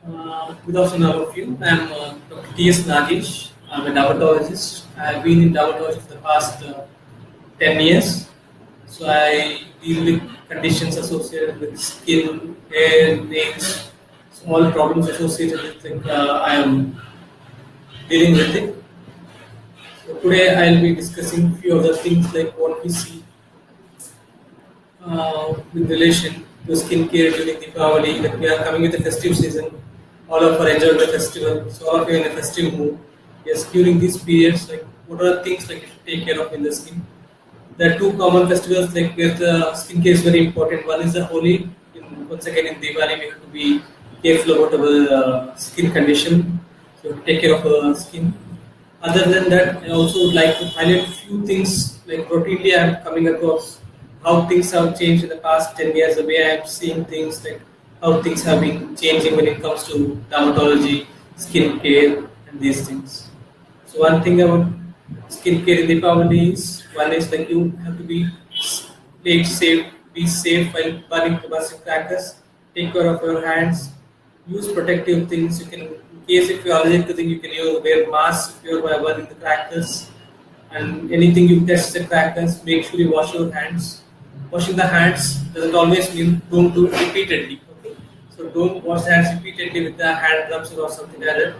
Good afternoon, all of you. I'm Dr. T.S. Nagesh. I'm a dermatologist. I've been in dermatology for the past 10 years. So I deal with conditions associated with skin, hair, nails, small problems associated with like, I am dealing with it. So today I'll be discussing few other things like what we see in relation to skincare during Deepavali. Like we are coming with the festive season. All of us enjoy the festival. So all of you are in a festive mood. Yes, during these periods, like what are the things like you should take care of in the skin? There are two common festivals like where the skincare is very important. One is the Holi. Once again in Diwali, we have to be careful about our skin condition. So take care of our skin. Other than that, I also would like to highlight a few things like routinely I'm coming across how things have changed in the past 10 years, the way I'm seeing things, like how things have been changing when it comes to dermatology, skincare, and these things. So one thing about skincare in Deepavali is one is like you have to be safe while burning tobacco crackers. Take care of your hands. Use protective things. You can, in case if you're allergic to things, you can wear masks if you're burning the crackers. And anything you test the crackers, make sure you wash your hands. Washing the hands doesn't always mean don't do it repeatedly. Okay? So don't wash the hands repeatedly with the hand rubs or something like that.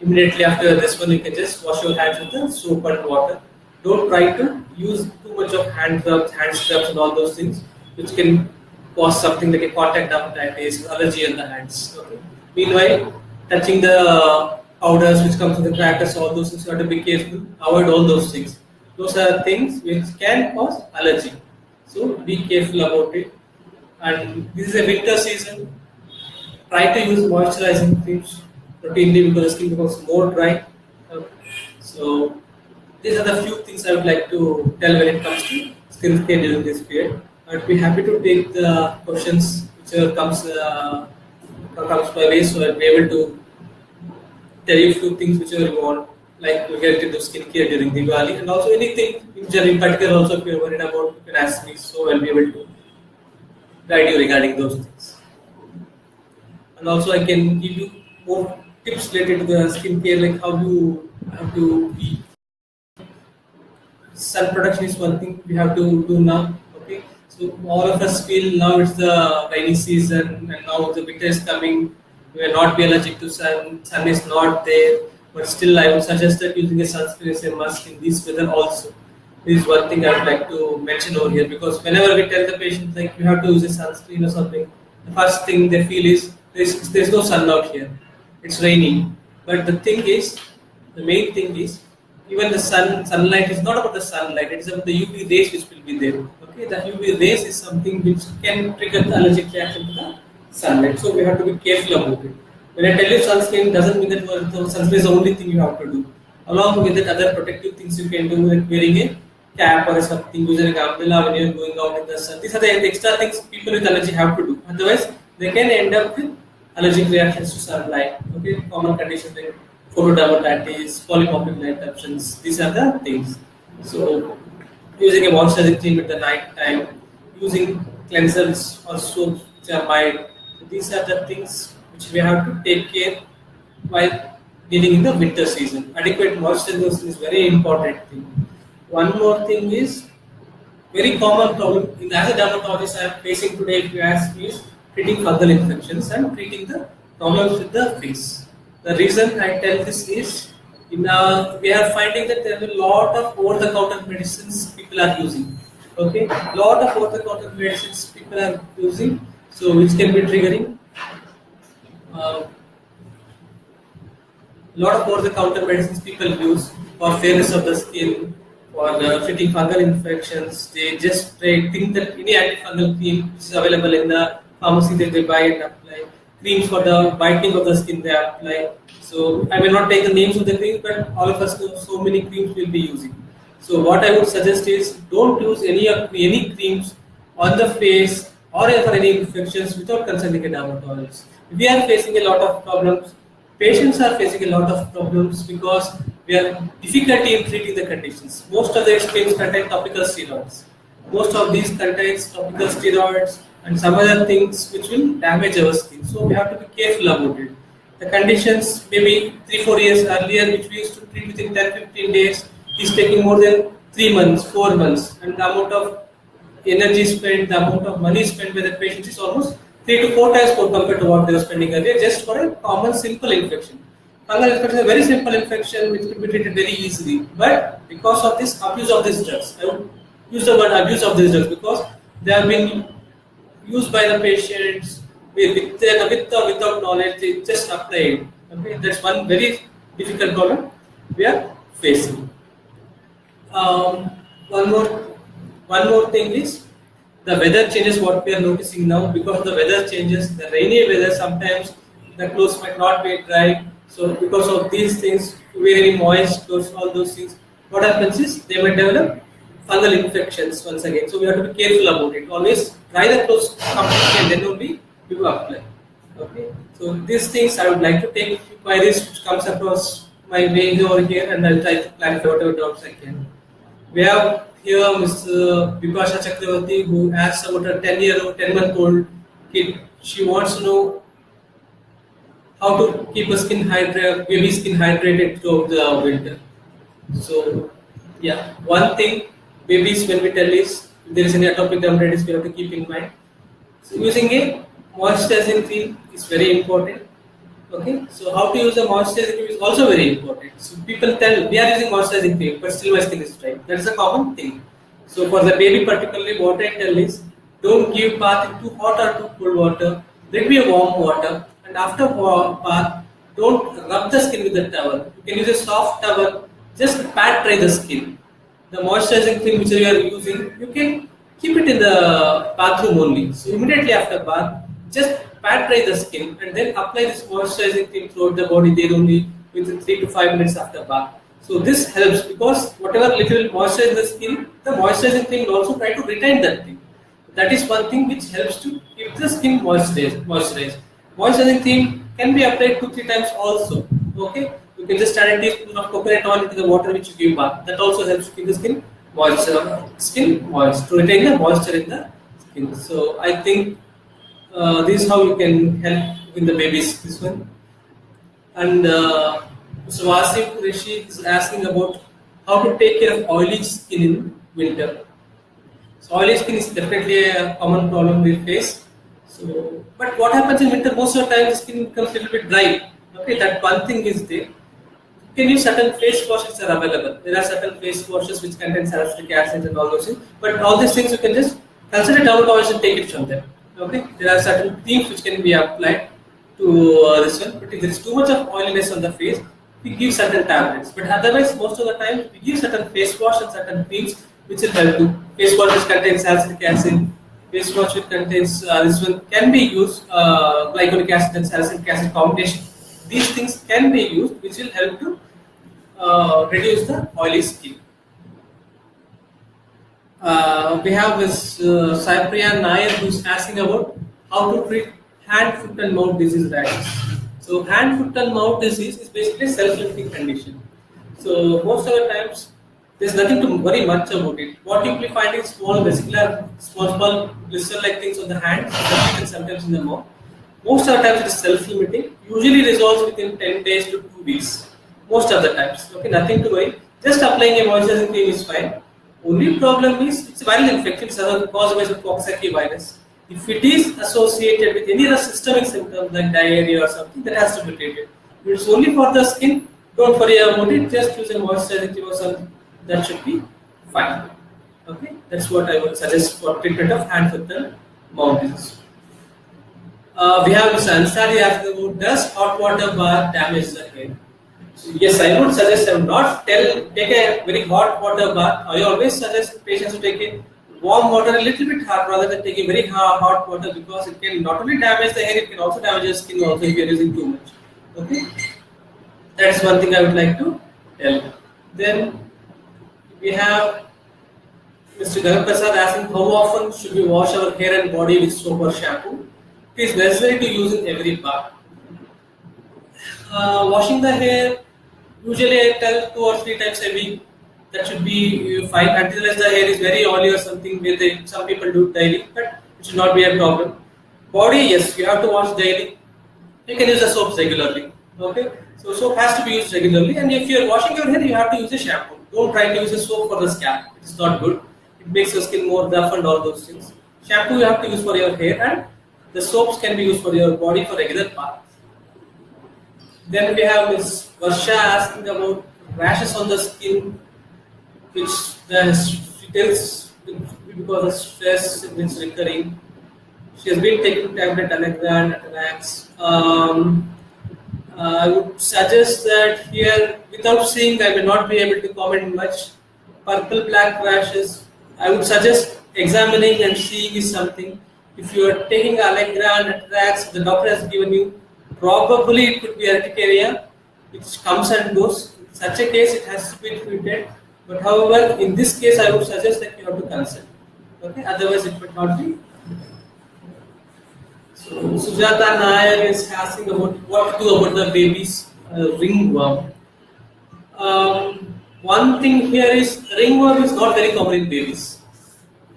Immediately after this one, you can just wash your hands with the soap and water. Don't try to use too much of hand rubs, hand scrubs, and all those things, which can cause something like a contact dermatitis, allergy on the hands. Okay. Meanwhile, touching the powders which come from the crackers, all those things, you have to be careful. Avoid all those things. Those are things which can cause allergy. So be careful about it. And this is a winter season. Try to use moisturizing creams routinely because the skin becomes more dry. So these are the few things I would like to tell when it comes to skincare during this period. I'd be happy to take the questions whichever comes my way, so I'll be able to tell you a few things whichever you want, like related to skincare during Diwali, and also anything in particular. Also, if you're worried about, you can ask me, so I'll be able to guide you regarding those things. And also, I can give you more tips related to the skincare, like how you have to be. Sun production is one thing we have to do now. Okay, so all of us feel now it's the rainy season and now the winter is coming. We are not be allergic to sun. Sun is not there, but still I would suggest that using a sunscreen is a must in this weather also. This is one thing I would like to mention over here because whenever we tell the patient like you have to use a sunscreen or something, the first thing they feel is there's no sun out here. It's raining. But the main thing is even the sunlight is not about the sunlight, it is about the UV rays which will be there. Okay, the UV rays is something which can trigger the allergic reaction to the sunlight. So we have to be careful about it. When I tell you sunscreen, doesn't mean that sunscreen is the only thing you have to do. Along with it, other protective things you can do, like wearing a cap or something, using an umbrella when you're going out in the sun. These are the extra things people with allergy have to do. Otherwise, they can end up with allergic reactions to sunlight. Okay, common conditions like photodermatitis, polymorphic light eruptions. These are the things. So, using a moisturizing cream at the night time, using cleansers or soaps which are mild. So these are the things which we have to take care while dealing in the winter season. Adequate moisturization is very important thing. One more thing is very common problem as a dermatologist I am facing today. If you ask me, is treating fungal infections and treating the problems with the face. The reason I tell this is we are finding that there are a lot of over-the-counter medicines people are using. Okay, lot of over-the-counter medicines people are using, so which can be triggering. Lot of over-the-counter medicines people use for fairness of the skin, for treating fungal infections. They just think that any antifungal cream which is available in the pharmacy that they buy and apply. Creams for the whitening of the skin they apply. So I will not take the names of the creams, but all of us know so many creams we'll be using. So what I would suggest is don't use any creams on the face or for any infections without consulting a dermatologist. We are facing a lot of problems. Patients are facing a lot of problems because we have difficulty in treating the conditions. Most of the creams contain topical steroids. Most of these contains topical steroids and some other things which will damage our skin. So we have to be careful about it. The conditions maybe 3-4 years earlier, which we used to treat within 10-15 days, is taking more than 3 months, 4 months, and the amount of energy spent, the amount of money spent by the patients is almost 3 to 4 times more compared to what they were spending earlier just for a common simple infection. Fungal infection is a very simple infection which could be treated very easily, but because of this abuse of these drugs, I would use the word abuse of these drugs because they are being used by the patients with or without knowledge, they just apply it. Okay, that's one very difficult problem we are facing. Um, one more one more thing is the weather changes. What we are noticing now, because of the weather changes, the rainy weather, sometimes the clothes might not be dry. So because of these things, very moist clothes, all those things, what happens is they might develop fungal infections once again. So we have to be careful about it. Always dry the clothes completely and then only we will apply. Okay. So these things I would like to take queries which comes across my way over here, and I'll try to clarify whatever doubts I can. We have here Mr. Bipasha Chakravarti, who asks about a 10-month-old kid. She wants to know how to keep a baby skin hydrated throughout the winter. So, yeah, one thing babies when we tell is if there is any atopic dermatitis, we have to keep in mind. So, using a moisturizing cream is very important. Okay, so how to use a moisturizing cream is also very important. So people tell we are using moisturizing cream, but still my skin is dry. That is a common thing. So for the baby particularly, what I tell is don't give bath in too hot or too cold water. Let be a warm water, and after bath, don't rub the skin with the towel. You can use a soft towel. Just pat dry the skin. The moisturizing cream which you are using, you can keep it in the bathroom only. So immediately after bath, just pat dry the skin and then apply this moisturizing cream throughout the body there only within 3 to 5 minutes after bath. So this helps because whatever little moisture in the skin, the moisturizing cream will also try to retain that thing. That is one thing which helps to keep the skin moisturized. Moisturizing cream can be applied 2-3 times also. Okay, you can just add a teaspoon of coconut oil into the water which you give bath. That also helps to keep the skin moist, to retain the moisture in the skin. So I think this is how you can help in the babies. This one, and Mr. Wasim Rishi is asking about how to take care of oily skin in winter. So oily skin is definitely a common problem we face. So, but what happens in winter? Most of the time, the skin becomes a little bit dry. Okay, that one thing is there. You can use certain face washes are available. There are certain face washes which contain salicylic acid and all those things. But all these things you can just consider towel oils and take it from them. Okay, there are certain creams which can be applied to this one. But if there is too much of oiliness on the face, we give certain tablets. But otherwise, most of the time, we give certain face wash and certain creams which will help to. Face wash which contains salicylic acid. Face wash which contains this one can be used glycolic acid and salicylic acid combination. These things can be used, which will help to reduce the oily skin. We have this Cyprian Nair who is asking about how to treat hand, foot and mouth disease rashes. So hand, foot and mouth disease is basically a self-limiting condition. So most of the times there's nothing to worry much about it. What you will find is small blister-like things on the hands, and sometimes in the mouth. Most of the times it is self-limiting. Usually resolves within 10 days to 2 weeks. Most of the times. Okay, nothing to worry. Just applying a moisturizing cream is fine. Only problem is it's a viral infection. It's caused by the Coxsackie virus. If it is associated with any other systemic symptoms like diarrhea or something, that has to be treated. If it's only for the skin, don't worry about it. Just use a moisturizing cream or something. That should be fine. Okay, that's what I would suggest for treatment of hand, foot and mouth disease. We have Mr. Ansari asking about, does hot water bath damage the hair? So yes, I would suggest I would not take a very hot water bath. I always suggest patients to take a warm water a little bit hot rather than taking very hot water, because it can not only damage the hair, it can also damage the skin also if you are using too much. Okay, that's one thing I would like to tell. Then we have Mr. Gagan asking how often should we wash our hair and body with soap or shampoo? It is necessary to use in every bath. Washing the hair, usually I tell 2 or 3 times a week. That should be fine until the hair is very oily or something where some people do daily, but it should not be a problem. Body, yes, you have to wash daily. You can use the soaps regularly. Okay, so soap has to be used regularly, and if you are washing your hair, you have to use a shampoo. Don't try to use a soap for the scalp. It's not good. It makes your skin more rough and all those things. Shampoo you have to use for your hair, and the soaps can be used for your body for regular parts. Then we have Miss Varsha asking about rashes on the skin, which she tells because of stress it's recurring. She has been taking tablet Allegra and Atarax. I would suggest that here, without seeing, I may not be able to comment much. Purple black rashes, I would suggest examining and seeing is something. If you are taking Allegra and Atarax, the doctor has given you, probably it could be urticaria, which comes and goes. In such a case, it has to be treated. But however, in this case, I would suggest that you have to consult. Okay, otherwise it would not be. So Sujata Nair is asking about what to do about the baby's ringworm. One thing here is ringworm is not very common in babies.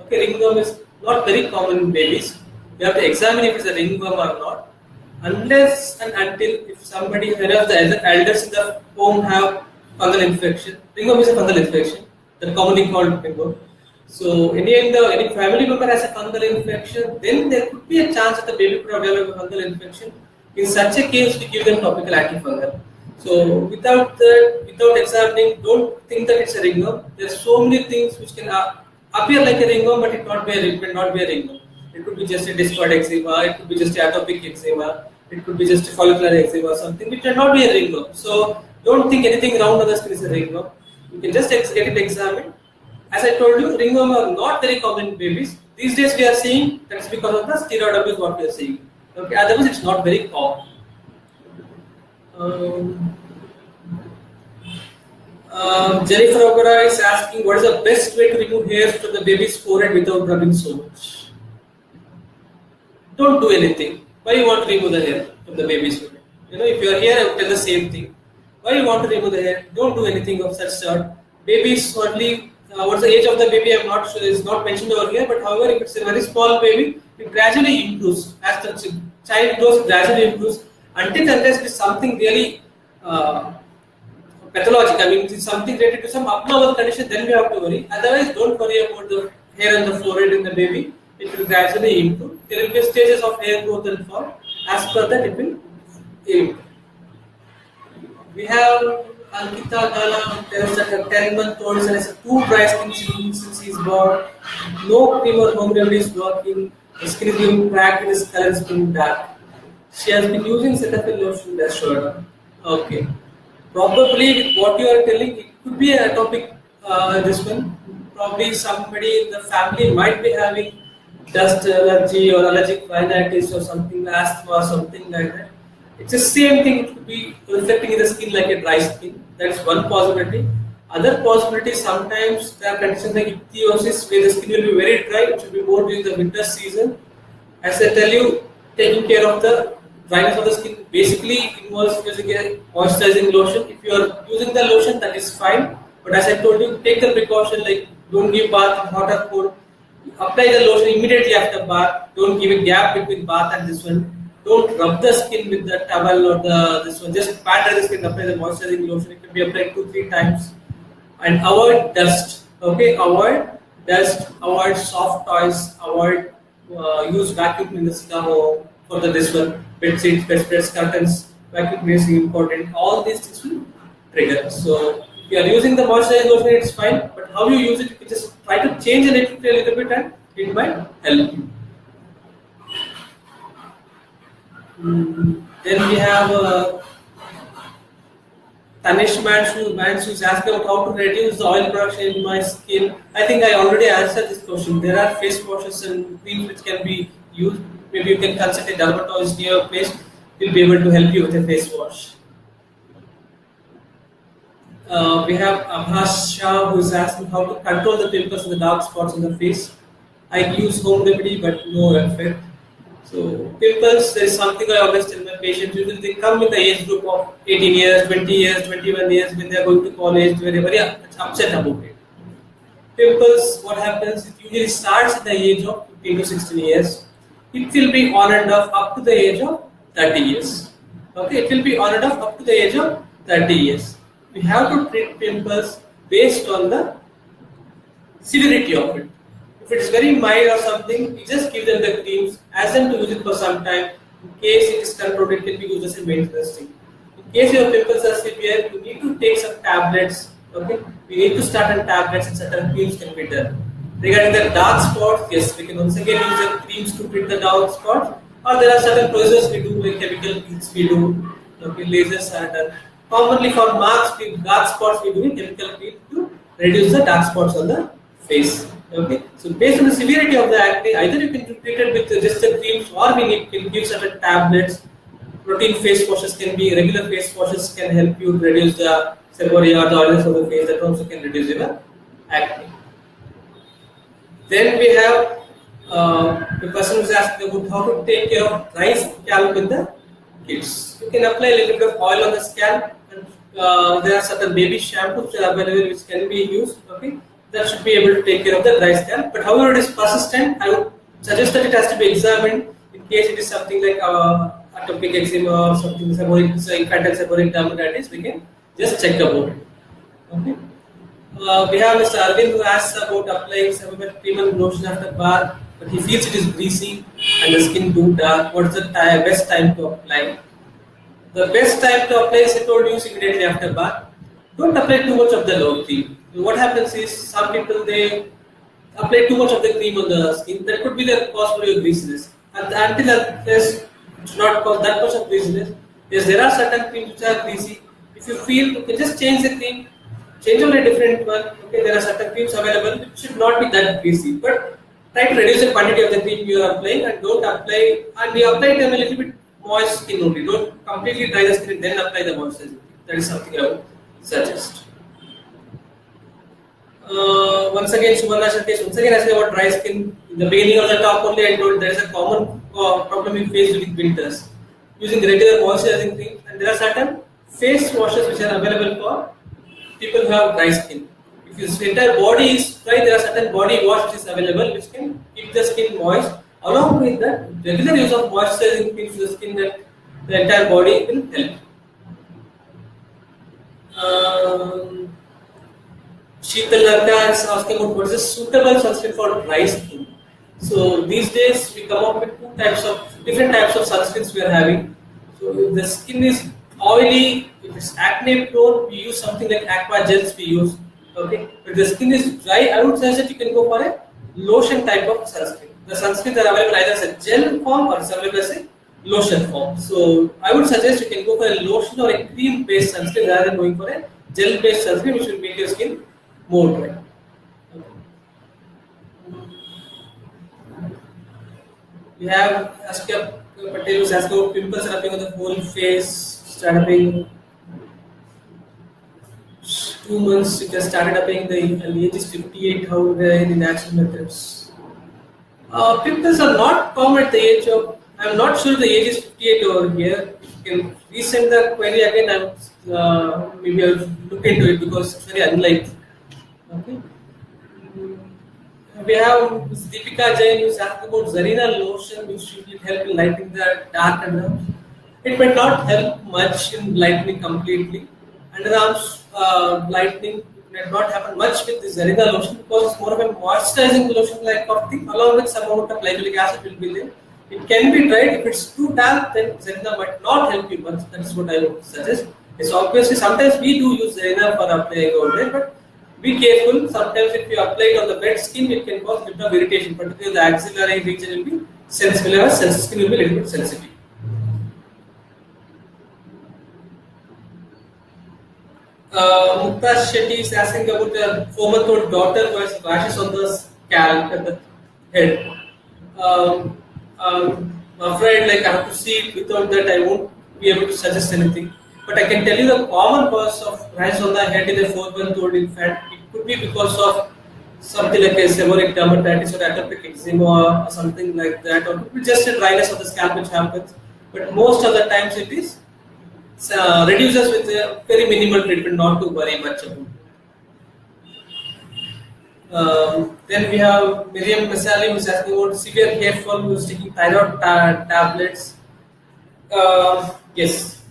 Okay, ringworm is not very common in babies. You have to examine if it's a ringworm or not. Unless and until if somebody, any of the elders in the home have fungal infection. Ringworm is a fungal infection, they're commonly called ringworm. So any family member has a fungal infection, then there could be a chance that the baby could have developed a fungal infection. In such a case, we give them topical antifungal. So without examining, don't think that it's a ringworm. There are so many things which can appear like a ringworm, but it may not be a ringworm. It could be just a discoid eczema, it could be just atopic eczema, it could be just a follicular eczema or something, which may not be a ringworm. So don't think anything round on the skin is a ringworm. You can just get it examined. As I told you, ringworm are not very common in babies. These days we are seeing that is because of the steroid abuse what we are seeing. Okay, otherwise it's not very common. Jennifer Ogura is asking what is the best way to remove hairs from the baby's forehead without rubbing so much. Don't do anything. Why you want to remove the hair from the baby's forehead? If you are here, I will tell the same thing. Why you want to remove the hair? Don't do anything of such sort. Babies only. What's the age of the baby? I'm not sure. It's not mentioned over here. But however, if it's a very small baby, it gradually improves. As the child grows, it gradually improves. Until unless it's something really pathologic. I mean, it's something related to some abnormal condition. Then we have to worry. Otherwise, don't worry about the hair on the forehead in the baby. It will gradually improve. There will be stages of hair growth and fall. As per that, it will improve. We have Ankita Gala tells that her 10-month-old son has 2 dry skin since he's born. No cream or home remedy is working. The skin is being cracked and his color is being dark. She has been using Cetaphil lotion as shown. Okay. Probably with what you are telling, it could be an atopic this one. Probably somebody in the family might be having dust allergy or allergic rhinitis or something, asthma or something like that. It's the same thing, it could be reflecting in the skin like a dry skin. That's one possibility. Other possibility, sometimes there are conditions like ichthyosis where the skin will be very dry. It should be more during the winter season. As I tell you, taking care of the dryness of the skin basically involves using a moisturizing lotion. If you are using the lotion, that is fine. But as I told you, take the precaution like don't give bath hot or cold. Apply the lotion immediately after bath. Don't give a gap between bath and this one. Don't rub the skin with the towel or this one. Just pat the skin, apply the moisturizing lotion. It can be applied 2-3 times. And avoid dust. Okay, avoid dust. Avoid soft toys. Avoid use vacuum cleaners for this one. Bed sheets, bedspreads, curtains. Vacuum cleaners is important. All these things will trigger. So if you are using the moisturizing lotion, it's fine. But how you use it, you just try to change a little bit, and it might help you. Then we have Tanish Mansu is asking about how to reduce the oil production in my skin. I think I already answered this question. There are face washes and creams which can be used. Maybe you can consult a dermatologist near your place. He'll be able to help you with a face wash. We have Abhas Shah who is asking how to control the pimples and the dark spots on the face. I use home remedy but no effect. So pimples, there is something I always tell my patients, usually they come in the age group of 18 years, 20 years, 21 years when they are going to college, where they are very upset about it. Pimples, what happens, it usually starts at the age of 15 to 16 years. It will be on and off up to the age of 30 years. Okay, it will be on and off up to the age of 30 years. We have to treat pimples based on the severity of it. If it is very mild or something, we just give them the creams, ask them to use it for some time. In case it is controlled, it can be used as a maintenance thing. In case your pimples are severe, you need to take some tablets. Okay, we need to start on tablets and certain creams can be done. Regarding the dark spots, yes, we can once again use the creams to treat the dark spots. Or there are certain procedures we do, like chemical peels we do, okay, lasers are done. Commonly for marks, dark spots we do chemical peel to reduce the dark spots on the face. Okay, so based on the severity of the acne, either you can treat it with just the creams, or can give certain tablets. Protein face washes can be, regular face washes can help you reduce the seborrhea or the oiliness of the face. That also can reduce your acne. Then we have the person who is asking about how to take care of dry scalp with the kids. You can apply a little bit of oil on the scalp, and there are certain baby shampoos that are available which can be used. Okay, that should be able to take care of the dry scalp. But however it is persistent, I would suggest that it has to be examined in case it is something like atopic eczema or something, infantile seborrheic dermatitis. We can just check about it. Okay. We have Mr. Arvind who asks about applying Sebamed cream and lotion after bath, but he feels it is greasy and the skin too dark. What is the best time to apply? The best time to apply is, I told you, immediately after bath. Don't apply too much of the low cream. What happens is, some people they apply too much of the cream on the skin. That could be the cause for your greasiness. And until it should not cause that much of greasiness. Yes, there are certain creams which are greasy. If you feel, you can just change the cream. Change over a different one. Okay, there are certain creams available. It should not be that greasy, but try to reduce the quantity of the cream you are applying, and don't apply. And you apply them a little bit moist skin only. Don't completely dry the skin and then apply the moisturizer. That is something I would suggest. Once again, Shubhana Shakesh once again asking about dry skin. In the beginning of the talk only, I told there is a common problem we face during winters. Using regular moisturizing creams, and there are certain face washes which are available for people who have dry skin. If your entire body is dry, there are certain body wash which is available which can keep the skin moist. Along with that, regular use of moisturizing creams to the skin, that the entire body will help. Sheetal Larka is asking about what is a suitable sunscreen for dry skin. So these days we come up with different types of sunscreens we are having. So if the skin is oily, if it's acne prone, we use something like aqua gels we use. Okay, if the skin is dry, I would suggest that you can go for a lotion type of sunscreen. The sunscreens are available either as a gel form or available as a lotion form. So I would suggest you can go for a lotion or a cream based sunscreen rather than going for a gel based sunscreen, which will make your skin more dry. We have Ashka Patel who's asking about pimples are appearing on the whole face, start appearing 2 months, it has started appearing, the age is 58, how they are in the natural methods. Pimples are not common at the age of, I am not sure the age is 58 over here. If you can resend the query again, maybe I will look into it because it's very unlikely. Okay. We have Ms. Deepika Jain who is asking about Zarina lotion which should help in lightening the dark underarms. It may not help much in lightening completely. Underarms lightening may not happen much with the Zarina lotion because it's more of a moisturizing lotion like of thing, along with some amount of glycolic acid will be there. It can be dried. If it's too dark, then Zarina might not help you much. That is what I would suggest. It's obviously sometimes we do use Zarina for applying over there, but be careful. Sometimes if you apply it on the wet skin, it can cause a bit of irritation, particularly the axillary region will be sensitive, sensitive skin will be a little bit sensitive. Mukta Shetty is asking about the 4-month-old daughter who has rashes on the scalp and the head. I'm afraid I have to see it. Without that, I won't be able to suggest anything. But I can tell you the common cause of rashes on the head in a 4-month-old infant. It could be because of something like a seborrheic dermatitis or atopic eczema or something like that, or it could be just a dryness of the scalp which happens. But most of the times it is reduces with a very minimal treatment, not to worry much about. Then we have Miriam Masali who is asking about severe hair fall who is taking thyroid tablets. Yes.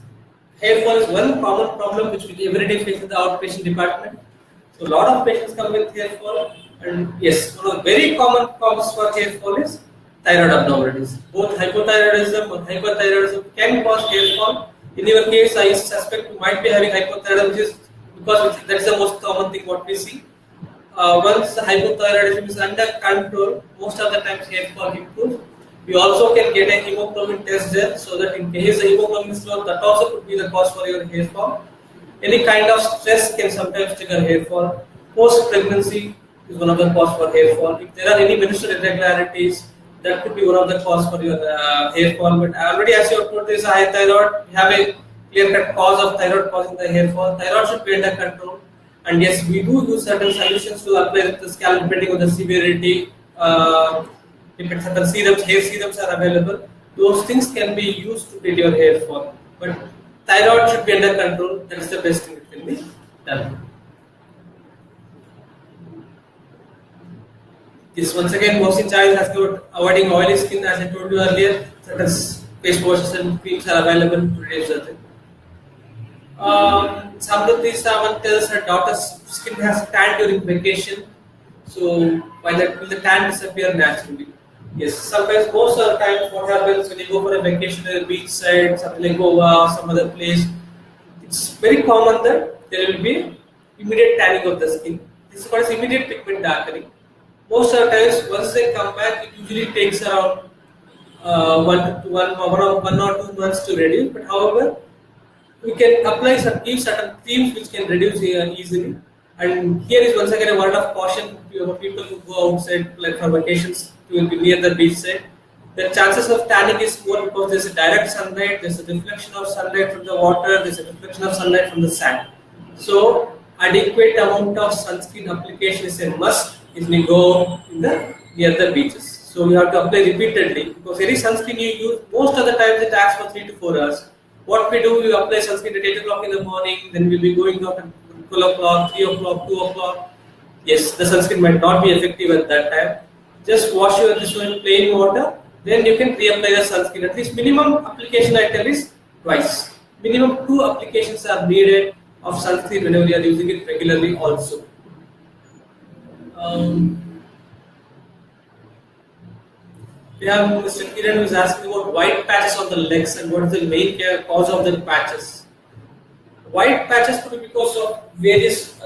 Hair fall is one common problem which we every day face in the outpatient department. So a lot of patients come with hair fall, and yes, one of the very common causes for hair fall is thyroid abnormalities. Both hypothyroidism or hyperthyroidism can cause hair fall. In your case, I suspect you might be having hypothyroidism, which is because that's the most common thing what we see. Once the hypothyroidism is under control, most of the times hair fall improves. We also can get a hemoglobin test there, so that in case the hemoglobin is low, that also could be the cause for your hair fall. Any kind of stress can sometimes trigger hair fall. Post-pregnancy is one of the cause for hair fall. If there are any menstrual irregularities, that could be one of the cause for your hair fall. But already, as you have told, there is a high thyroid. We have a clear-cut cause of thyroid causing the hair fall. Thyroid should be under control. And yes, we do use certain solutions to apply the scalp depending on the severity. If certain serums, hair serums are available, those things can be used to treat your hair fall. But thyroid should be under control. That is the best thing that can be done. This once again, Mohsin Chai has got avoiding oily skin, as I told you earlier. Certain face washes and creams are available to reduce that. Samruddhi Sawant tells her daughter's skin has tan during vacation. So, will the tan disappear naturally? Yes, sometimes, most of the time, what happens when you go for a vacation at a beach side, something like Goa, some other place, it's very common that there will be immediate tanning of the skin. This is called immediate pigment darkening. Most of the times, once they come back, it usually takes around 1 or 2 months to reduce. But however, we can apply certain creams which can reduce easily. And here is once again a word of caution for people who go outside, like for vacations, to be near the beach side. The chances of tanning is more because there is a direct sunlight, there is a reflection of sunlight from the water, there is a reflection of sunlight from the sand. So, adequate amount of sunscreen application is a must if we go near the beaches. So, you have to apply repeatedly because any sunscreen you use, most of the times it acts for 3 to 4 hours. What we do, we apply sunscreen at 8 o'clock in the morning, then we'll be going out at 12 o'clock, 3 o'clock, 2 o'clock. Yes, the sunscreen might not be effective at that time. Just wash your dish in plain water, then you can reapply the sunscreen. At least minimum application I tell is twice. Minimum 2 applications are needed of sunscreen whenever you are using it regularly also. We have Mr. Kiran who is asking about white patches on the legs and what is the main cause of the patches. White patches could be because of various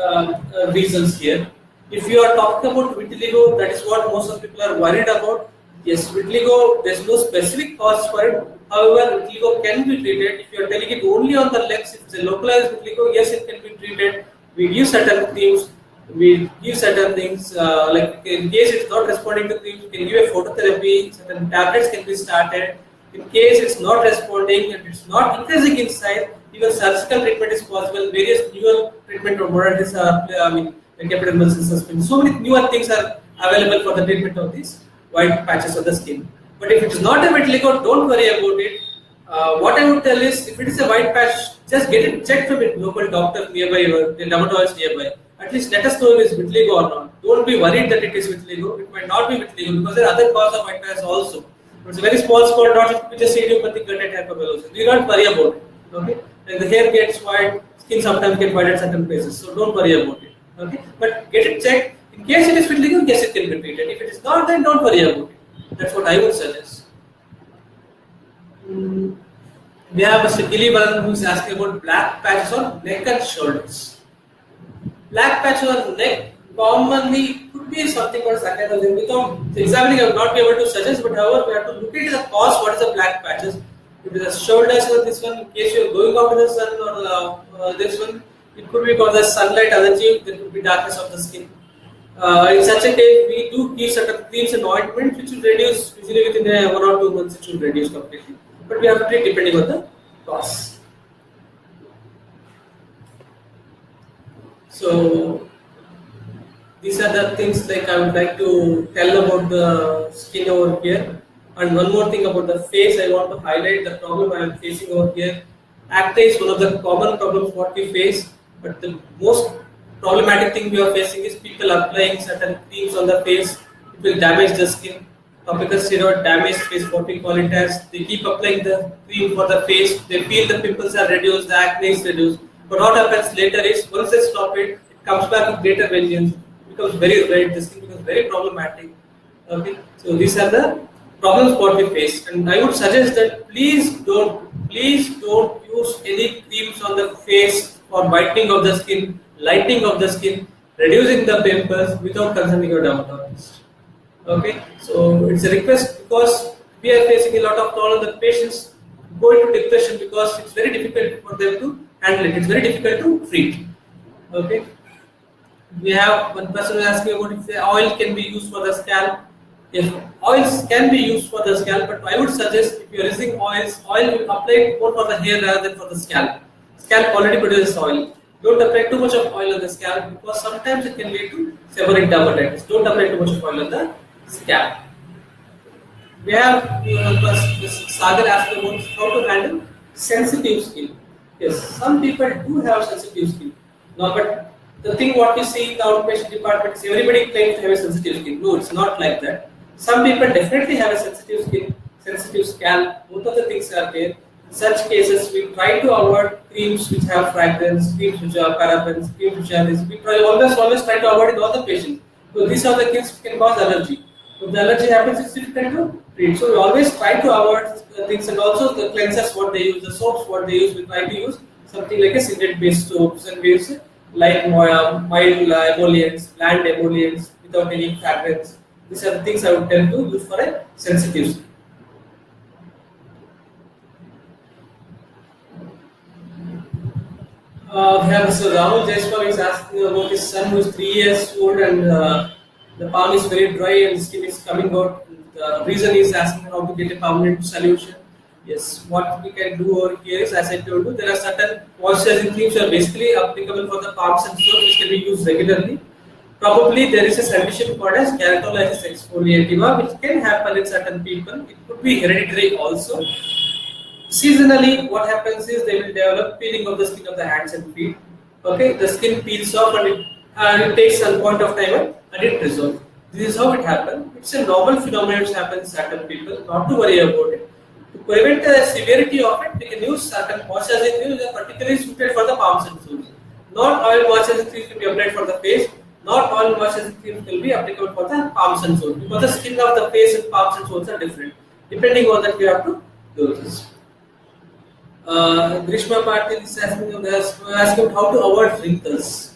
reasons here. If you are talking about vitiligo, that is what most of the people are worried about. Yes, vitiligo, there is no specific cause for it. However, vitiligo can be treated. If you are telling it only on the legs, if it's a localized vitiligo, yes, it can be treated. We give certain creams, we give certain things, like in case it's not responding to creams, we can give a phototherapy, certain tablets can be started. In case it's not responding and it's not increasing in size, even surgical treatment is possible. Various newer treatment modalities are, capital suspension. So many newer things are available for the treatment of these white patches on the skin. But if it is not a vitiligo, don't worry about it. What I would tell is, if it is a white patch, just get it checked from a local doctor nearby or the dermatologist nearby. At least let us know if it is vitiligo or not. Don't be worried that it is vitiligo. It might not be vitiligo because there are other causes of white patches also. It's a very small spot, not just idiopathic gutted hypermelosis. Do not worry about it. Okay? And the hair gets white, skin sometimes gets white at certain places. So don't worry about it. Okay, but get it checked. In case it is vitiligo, yes, it can be treated. If it is not, then don't worry about it. That's what I would suggest. We have Mr. Gilly Balan who is asking about black patches on neck and shoulders. Black patches on neck commonly could be something called saccharose. Without examining, I will not be able to suggest, but however, we have to look at the cause. What is the black patches? If it is the shoulders or this one, in case you are going out in the sun or this one, it could be because of sunlight allergy, there could be darkness of the skin. In such a case, we do give certain creams and ointments which will reduce, usually within 1 or 2 months, it should reduce completely. But we have to treat depending on the cause. So, these are the things like I would like to tell about the skin over here. And one more thing about the face, I want to highlight the problem I am facing over here. Acne is one of the common problems what we face. But the most problematic thing we are facing is people applying certain creams on the face. It will damage the skin. topical steroid damage face, what we call it as. They keep applying the cream for the face. They feel the pimples are reduced, the acne is reduced. But what happens later is once they stop it, it comes back with greater vengeance. It becomes very red. The skin becomes very problematic. Okay, so these are the problems what we face, and I would suggest that please don't use any creams on the face for whitening of the skin, lightening of the skin, reducing the pimples without consulting your dermatologist. Okay, so it's a request because we are facing a lot of problems. The patients go into depression because it's very difficult for them to handle it. It's very difficult to treat. Okay, we have one person who asked me about if the oil can be used for the scalp. Yes, oils can be used for the scalp, but I would suggest if you are using oils, oil will apply more for the hair rather than for the scalp. Scalp already produces oil. Don't apply too much of oil on the scalp because sometimes it can lead to seborrheic dermatitis. Don't apply too much of oil on the scalp. We have Sagar asked about how to handle sensitive skin. Yes, some people do have sensitive skin. No, but the thing what we see in the outpatient department is everybody claims to have a sensitive skin. No, it's not like that. Some people definitely have a sensitive skin, sensitive scalp. Both of the things are there. In such cases, we try to avoid creams which have fragrance, creams which are parabens, creams which are this. We always try to avoid in all the patients. So these are the things which can cause allergy. If the allergy happens, it's difficult to treat. So we always try to avoid things, and also the cleansers what they use, the soaps what they use. We try to use something like a cigarette-based soaps, and we use like mild emollients, bland emollients without any fragrance. These are the things I would tell to use for a sensitive skin. We have Mr. Rahul Jaiswal is asking about his son who is 3 years old and the palm is very dry and the skin is coming out. The reason he is asking how to get a permanent solution. Yes, what we can do over here is, as I told you, there are certain moisturizing creams which are basically applicable for the palms and so which can be used regularly. Probably there is a condition called as keratolysis exfoliativa which can happen in certain people. It could be hereditary also. Seasonally, what happens is they will develop peeling of the skin of the hands and feet. Okay, the skin peels off and it takes some point of time and it resolves. This is how it happens. It's a normal phenomenon which happens in certain people. Not to worry about it. To prevent the severity of it, we can use certain moisturizing creams that are particularly suited for the palms and soles. Not all moisturizing creams can be applied for the face. Not all moisturizing creams will be applicable for the palms and soles because the skin of the face and palms and soles are different. Depending on that, we have to do this. Grishma Patil is asking how to avoid wrinkles.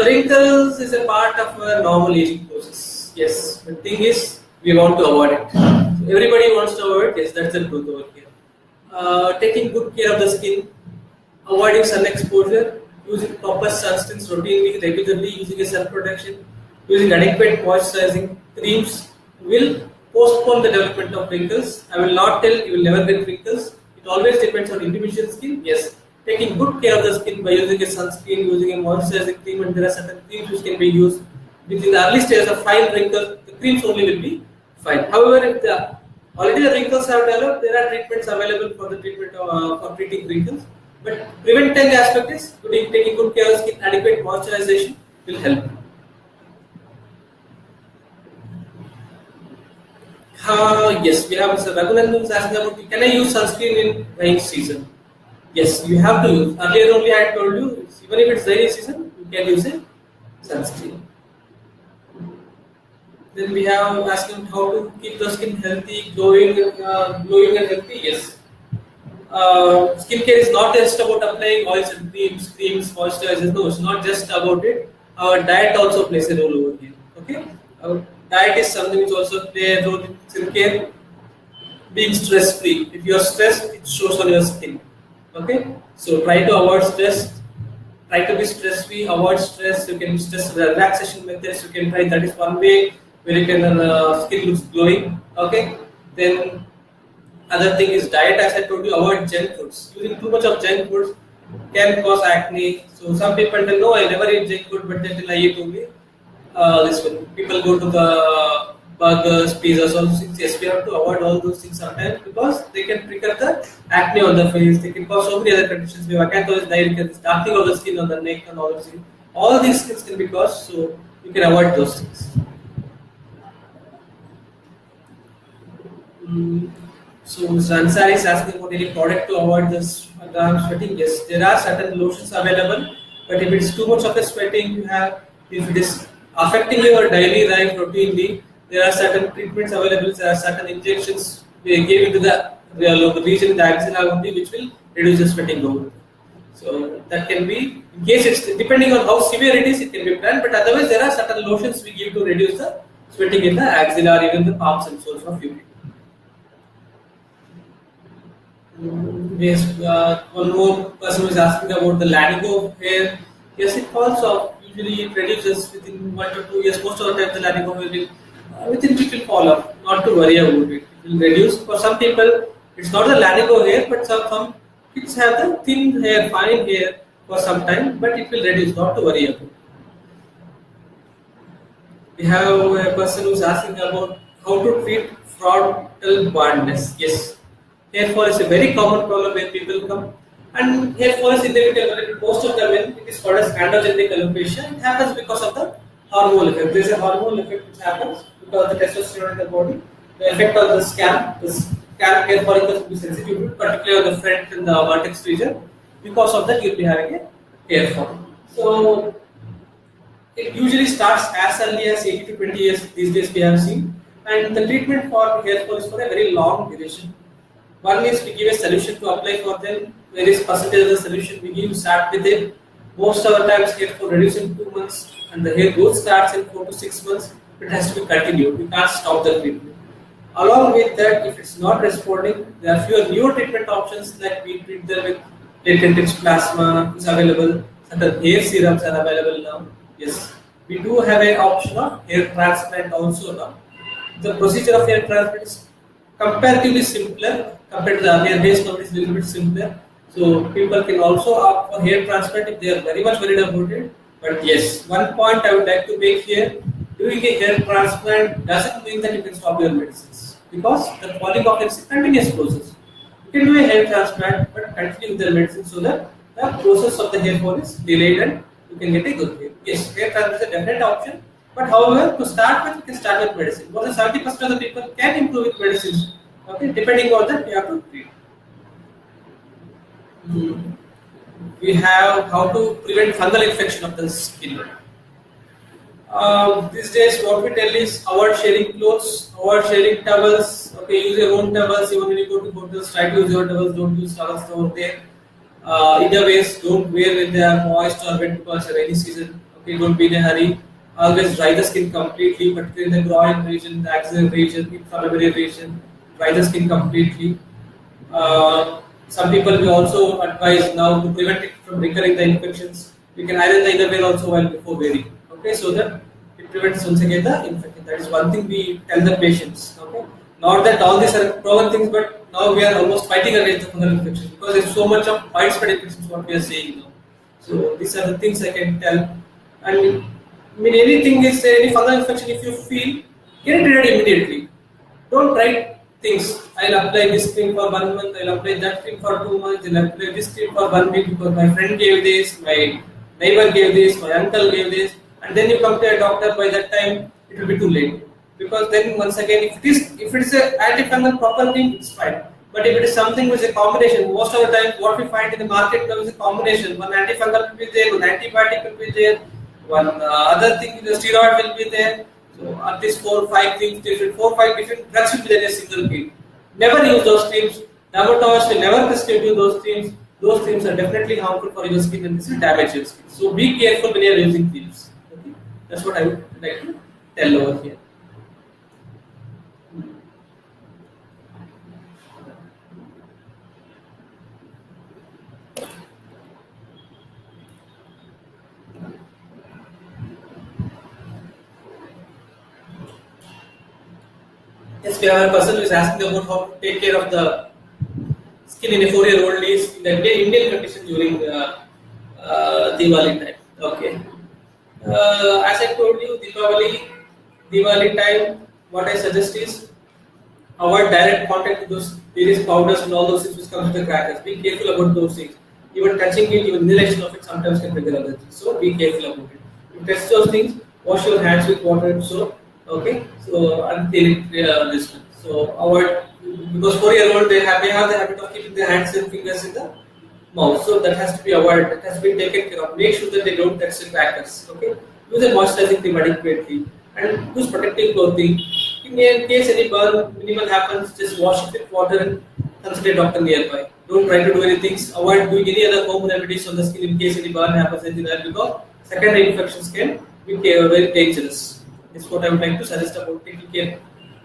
Wrinkles is a part of a normal aging process. Yes, the thing is we want to avoid it. So everybody wants to avoid it. Yes, that's the truth over here. Taking good care of the skin, avoiding sun exposure, using proper sunscreens routinely, regularly, using a sun protection, using adequate moisturizing creams will postpone the development of wrinkles. I will not tell you will never get wrinkles. It always depends on individual skin. Yes, taking good care of the skin by using a sunscreen, using a moisturizing cream, and there are certain creams which can be used within the early stage of fine wrinkles. The creams only will be fine. However, if already the wrinkles have developed, there are treatments available for the treatment for treating wrinkles. But preventing aspect is taking good care of skin, adequate moisturization will help. Yes, we have Mr. Raghunandan asking about can I use sunscreen in rainy season? Yes, you have to use. Earlier only I had told you, even if it's rainy season, you can use a sunscreen. Then we have asking how to keep the skin healthy, glowing and healthy. Yes. Skincare is not just about applying oils and creams, moisturizers. No, it's not just about it. Our diet also plays a role over here. Okay. Our diet is something which also plays a role in skincare. Being stress free. If you are stressed, it shows on your skin. Okay. So try to avoid stress. Try to be stress free. Avoid stress. You can stress relaxation methods. You can try. That is one way where you can skin looks glowing. Okay. Then other thing is diet. As I told you, avoid junk foods. Using too much of junk foods can cause acne. So some people tell, no, I never eat junk food, but then I eat only this one. People go to the burgers, pizzas, all those things. Yes, we have to avoid all those things sometimes because they can trigger the acne on the face. They can cause so many other conditions. We have acanthosis, diarrhea, darkening of the skin on the neck, and all those things. All these things can be caused, so you can avoid those things. Mm, so Mr. Ansari is asking about any product to avoid this underarm sweating. Yes, there are certain lotions available, but if it's too much of a sweating you have, if it is affecting your daily life routinely, there are certain treatments available. There are certain injections we give into the region in the axilla only, which will reduce the sweating load. So that can be, in case it's depending on how severe it is, it can be planned. But otherwise, there are certain lotions we give to reduce the sweating in the axilla or even the palms and soles of feet. Yes, one more person was asking about the letting go of hair. Yes, it falls off. Usually, it reduces within 1 to 2 years. Most of the time, the letting go will within it will fall off. Not to worry about it. It will reduce. For some people, it's not the letting go hair, but some kids have the thin hair, fine hair for some time, but it will reduce. Not to worry about. We have a person who's asking about how to treat frontal baldness. Yes, hair fall is a very common problem where people come, and hair fall is inevitable. In most of the men, it is called as androgenic alopecia. It happens because of the hormonal effect. There is a hormonal effect which happens because of the testosterone in the body. The effect on the scalp hair follicles will be sensitive, particularly on the front and the vertex region. Because of that, you'll be having a hair fall. So it usually starts as early as 80 to 20 years these days we have seen, and the treatment for hair fall is for a very long duration. One is we give a solution to apply for them, various percentage of the solution we give, start with it. Most of the times hair fall reduces in 2 months and the hair growth starts in 4 to 6 months. It has to be continued, we can't stop the treatment. Along with that, if it's not responding, there are fewer newer treatment options like we treat them with latent rich plasma is available, certain hair serums are available now. Yes, we do have an option of hair transplant also now. The procedure of hair transplant is comparatively simpler compared to the earlier days. Now it is a little bit simpler. So people can also opt for hair transplant if they are very much worried about it. But yes, one point I would like to make here: doing a hair transplant doesn't mean that you can stop your medicines, because the falling off is a continuous process. You can do a hair transplant but continue with the medicine so that the process of the hair fall is delayed and you can get a good hair. Yes, hair transplant is a definite option, but however, to start with, you can start with medicine. More than 70% of the people can improve with medicines. Okay, depending on that, we have to treat. We have how to prevent fungal infection of the skin. These days, what we tell is avoid sharing clothes, avoid sharing towels. Okay, use your own towels. Even when you go to hotels, try to use your towels. Don't use towels over there. Either ways, don't wear when they are moist or wet because of rainy season. Okay, don't be in a hurry. Always dry the skin completely, particularly in the groin region, the axillary region, inflammatory region. Dry the skin completely. Some people will also advise now to prevent it from recurring the infections. We can iron the innerwear also while before wearing. Okay, so that it prevents once again the infection. That is one thing we tell the patients. Okay, not that all these are proven things, but now we are almost fighting against the fungal infection because there is so much of widespread infections. What we are saying now. So these are the things I can tell. And I mean anything is any fungal infection. If you feel, get it treated immediately. Don't write things. I'll apply this cream for 1 month. I'll apply that cream for 2 months. I'll apply this cream for 1 week because my friend gave this, my neighbor gave this, my uncle gave this, and then you come to a doctor. By that time, it will be too late. Because then once again, if it is an antifungal proper thing, it's fine. But if it is something which is a combination, most of the time what we find in the market now is a combination. One antifungal will be there, one antibiotic will be there, one other thing, the steroid will be there. So at least 4 or 5 things, 4 or 5 different drugs will be there in a single cream. Never use those creams. Dermatologists will never prescribe you those creams. Those creams are definitely harmful for your skin and this will damage your skin. So be careful when you are using creams. Okay? That's what I would like to tell over here. Yes, we have a person who is asking about how to take care of the skin in a 4-year-old is in the Indian condition during Diwali time. Okay. As I told you, Diwali time, what I suggest is avoid direct contact with those various powders and all those things which comes with the crackers. Be careful about those things. Even touching it, even inhalation of it sometimes can trigger allergy. So be careful about it. You test those things, wash your hands with water and soap. Okay, so until this one. So avoid because 4-year-old they have the habit of keeping their hands and fingers in the mouth, so that has to be avoided. That has to be taken care of. Make sure that they don't touch the crackers. Okay, use a moisturizing cream adequately and use protective clothing. In case any burn minimal happens, just wash it with water and consult a doctor nearby. Don't try to do anything. Avoid doing any other home remedies on the skin in case any burn happens anywhere, because secondary infections can be very dangerous. That's what I would like to suggest about taking care,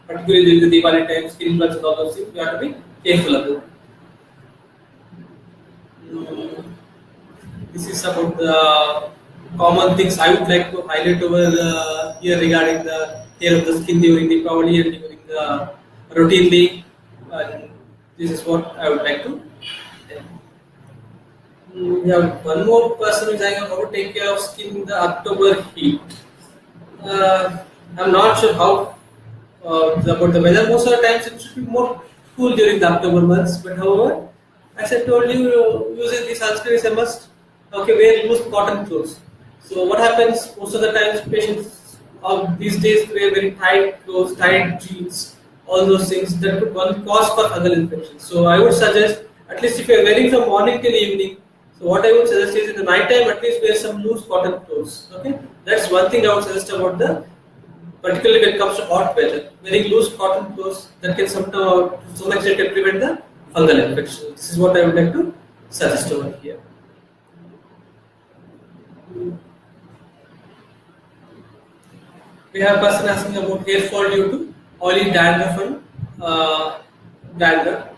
particularly during the Diwali time, skin floods and all those things. We have to be careful about. Mm, This is about the common things I would like to highlight over here regarding the care of the skin during the Diwali and during the routinely. And this is what I would like to tell. We have one more person who is asking how to take care of skin in the October heat. I'm not sure how about the weather. Most of the times it should be more cool during the October months, but however, as I told you, using the sunscreen is a must. Okay, wear loose cotton clothes. So what happens most of the times, patients of these days wear very tight clothes, tight jeans, all those things that could cause for fungal infection. So I would suggest, at least if you are wearing from morning till evening, so what I would suggest is in the night time at least wear some loose cotton clothes. Okay, that's one thing I would suggest about the, particularly when it comes to hot weather. Wearing loose cotton clothes that can somehow, to some extent, can prevent the fungal infection. This is what I would like to suggest over here. We have a person asking about hair fall due to oily dandruff and dandruff.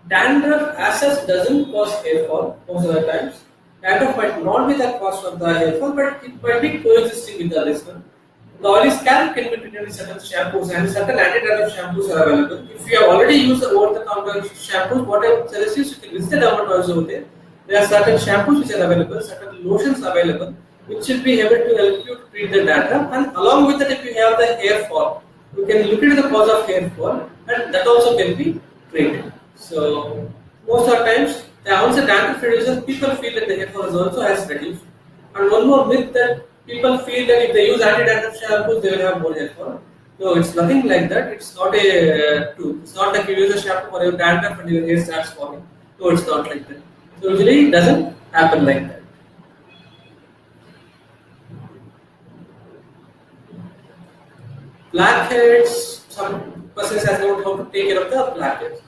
Dandruff as such doesn't cause hair fall most of the times. Dandruff might not be the cause of the hair fall, but it might be coexisting with the other one. The oily scalp can be treated with certain shampoos, and certain anti-dandruff shampoos are available. If you have already used the over-the-counter shampoos, what I would suggest is you can visit the dermatologist over there. There are certain shampoos which are available, certain lotions available, which will be able to help you to treat the dandruff. And along with that, if you have the hair fall, you can look into the cause of hair fall, and that also can be treated. So most of the times, once the dandruff reduces, people feel that the hair fall is also has reduced. And one more myth that people feel that if they use anti-dandruff shampoos, they will have more hair fall. No, it's nothing like that. It's not a truth. It's not like you use a shampoo for your dandruff and your hair starts falling. No, it's not like that. So usually it doesn't happen like that. Blackheads, some persons has known how to take care of the blackheads.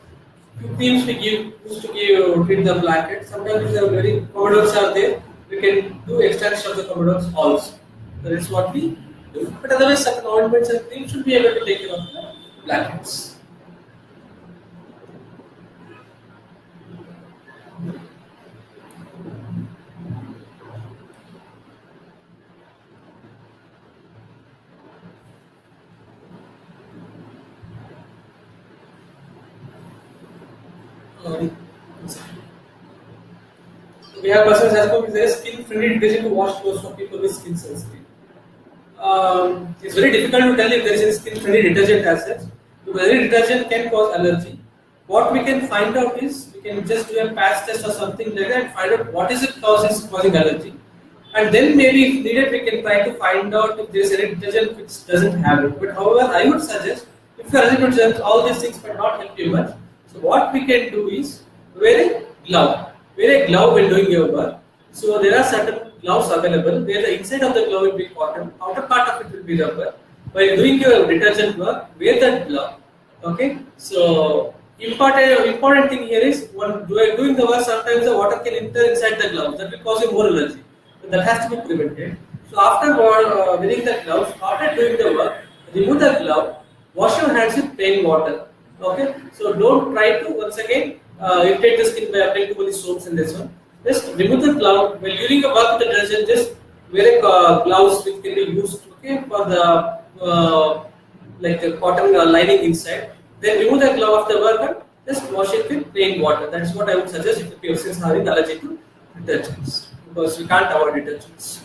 Few creams we used to treat the blackheads. Sometimes if there are very commodores are there, we can do extraction of the commodores also. That is what we do. But otherwise, certain ointments and creams should be able to take care of the blackheads. We have persons as well with skin-friendly detergent to wash clothes for people with skin sensitive. It's very difficult to tell if there is a skin-friendly detergent as such, because every detergent can cause allergy. What we can find out is we can just do a patch test or something like that and find out what is it causing allergy, and then maybe if needed we can try to find out if there is any detergent which doesn't have it. But however, I would suggest if you are allergic to detergents, all these things might not help you much. So what we can do is wear a glove. Wear a glove when doing your work. So there are certain gloves available where the inside of the glove will be cotton, outer part of it will be rubber. While doing your detergent work, wear that glove. Okay. So important thing here is when doing the work, sometimes the water can enter inside the glove. That will cause you more allergy. So that has to be prevented. So after wearing the gloves, after doing the work, remove the glove. Wash your hands with plain water. Okay. So don't try to once again irritate the skin by applying too many soaps in this one. Just remove the glove. While during the work with the detergent, just wear a gloves which can be used, okay, for the like a cotton lining inside. Then remove the glove after work and just wash it with plain water. That is what I would suggest if the person is having allergy to detergents, because we can't avoid detergents.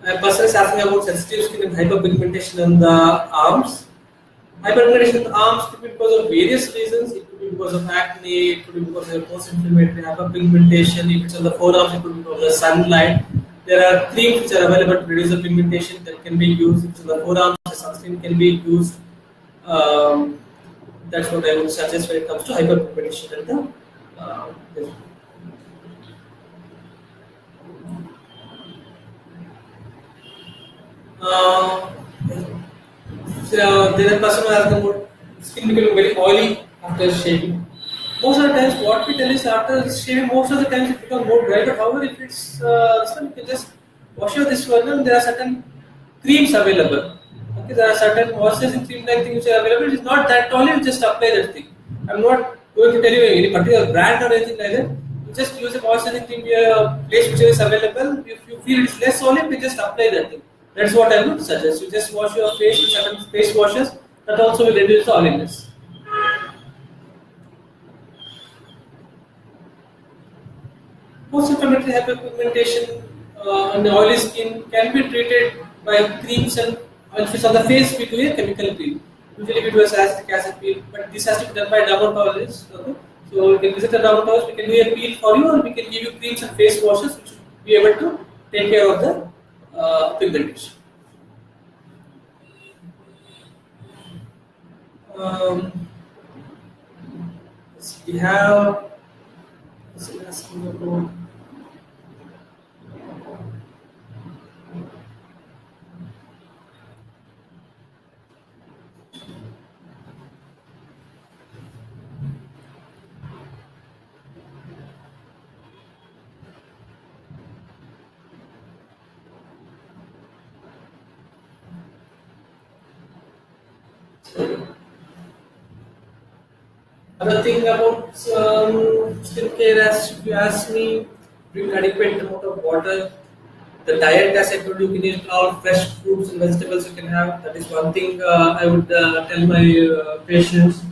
A person is asking about sensitive skin and hyperpigmentation on the arms. Hyperpigmentation in the arms could be because of various reasons. It could be because of acne, it could be because of post-inflammatory hyperpigmentation. If it's on the forearms, it could be because of the sunlight. There are creams which are available to reduce the pigmentation that can be used. If it's on the forearms, the sunscreen can be used. Um, that's what I would suggest when it comes to hyperpigmentation and the uh, uh, so there are person who has the more skin becoming very oily after shaving. Most of the times, what we tell is after shaving, most of the times it becomes more dry. But however, if it's this one, you can just wash out this one, and there are certain creams available. Okay, there are certain moisturizing cream like things which are available. It's not that oily, you just apply that thing. I'm not going to tell you any particular brand or anything like that. You just use a moisturizing cream place which is available. If you feel it's less oily, you just apply that thing. That's what I would suggest. You just wash your face with certain face washes. That also will reduce the oiliness. Post-inflammatory hyperpigmentation on the oily skin can be treated by creams, and if it's on the face, we do a chemical peel. Usually we do a salicylic acid peel, but this has to be done by dermatologist. Okay? So you can visit a dermatologist, we can do a peel for you, or we can give you creams and face washes which will be able to take care of the pigmentation. Um, we have, let's see, Other thing about skincare, as if you ask me, drink adequate amount of water. The diet, as I told you, can eat all fresh fruits and vegetables you can have. That is one thing I would tell my patients.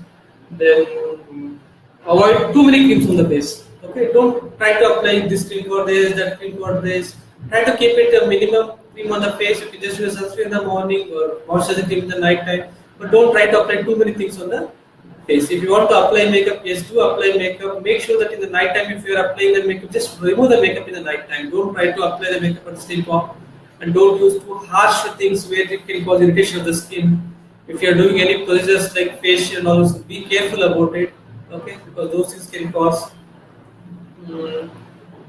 Then avoid too many creams on the face. Okay, don't try to apply this cream for this, that cream for this. Try to keep it a minimum cream on the face. You can just use sunscreen in the morning or moisturizer cream in the night time. But don't try to apply too many things on the face. If you want to apply makeup, yes, do apply makeup. Make sure that in the night time, if you are applying the makeup, just remove the makeup in the night time. Don't try to apply the makeup on the skin pop, and don't use too harsh things where it can cause irritation of the skin. If you are doing any procedures like facial and all those, be careful about it. Okay, because those things can cause. mm,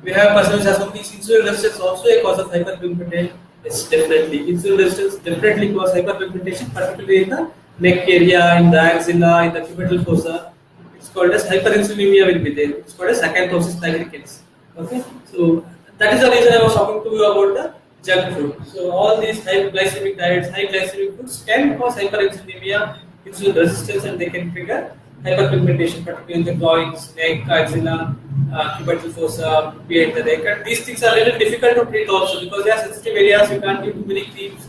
we have person who has companies. Insulin resistance also a cause of hyperpigmentation. It's definitely insulin resistance definitely cause hyperpigmentation, particularly in the neck area, in the axilla, in the cubital fossa. It's called as hyperinsulinemia will be there. It's called as acanthosis nigricans. Okay, so that is the reason I was talking to you about the junk food. So all these high glycemic diets, high glycemic foods can cause hyperinsulinemia, insulin resistance, and they can trigger hyperpigmentation, particularly in the groins, neck, axilla, cubital fossa, behind the neck. And these things are a little difficult to treat also because they are sensitive areas. You can't give too many creams.